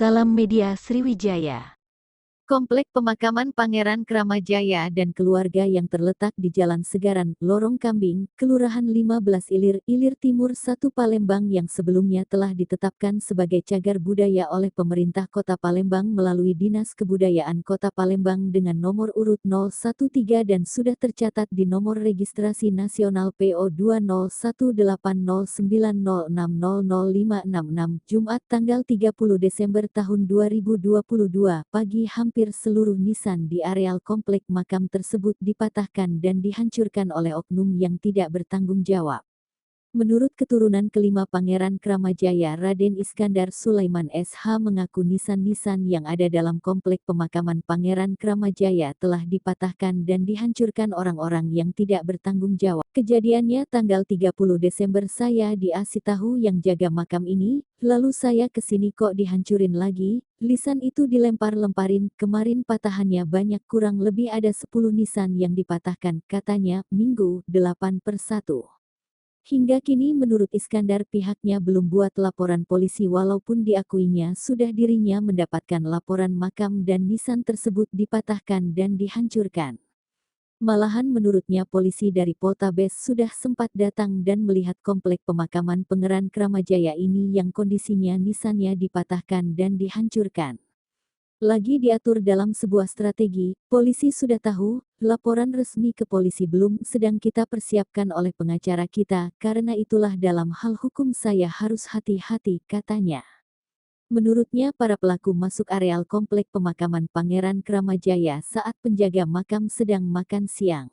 Salam Media Sriwijaya. Komplek pemakaman Pangeran Kramajaya dan keluarga yang terletak di Jalan Segaran, Lorong Kambing, Kelurahan 15 Ilir, Ilir Timur 1 Palembang yang sebelumnya telah ditetapkan sebagai cagar budaya oleh pemerintah Kota Palembang melalui Dinas Kebudayaan Kota Palembang dengan nomor urut 013 dan sudah tercatat di nomor registrasi nasional PO 2018090600566 Jumat tanggal 30 Desember tahun 2022 pagi hampir seluruh nisan di areal komplek makam tersebut dipatahkan dan dihancurkan oleh oknum yang tidak bertanggung jawab. Menurut keturunan kelima Pangeran Kramajaya Raden Iskandar Sulaiman SH mengaku nisan-nisan yang ada dalam komplek pemakaman Pangeran Kramajaya telah dipatahkan dan dihancurkan orang-orang yang tidak bertanggung jawab. Kejadiannya tanggal 30 Desember saya diasih tahu yang jaga makam ini, lalu saya kesini kok dihancurin lagi, lisan itu dilempar-lemparin, kemarin patahannya banyak kurang lebih ada 10 nisan yang dipatahkan, katanya, Minggu, 8/1. Hingga kini menurut Iskandar pihaknya belum buat laporan polisi walaupun diakuinya sudah dirinya mendapatkan laporan makam dan nisan tersebut dipatahkan dan dihancurkan. Malahan menurutnya polisi dari Poltabes sudah sempat datang dan melihat komplek pemakaman Pangeran Kramajaya ini yang kondisinya nisannya dipatahkan dan dihancurkan. Lagi diatur dalam sebuah strategi, polisi sudah tahu, laporan resmi ke polisi belum sedang kita persiapkan oleh pengacara kita, karena itulah dalam hal hukum saya harus hati-hati, katanya. Menurutnya para pelaku masuk areal komplek pemakaman Pangeran Kramajaya saat penjaga makam sedang makan siang.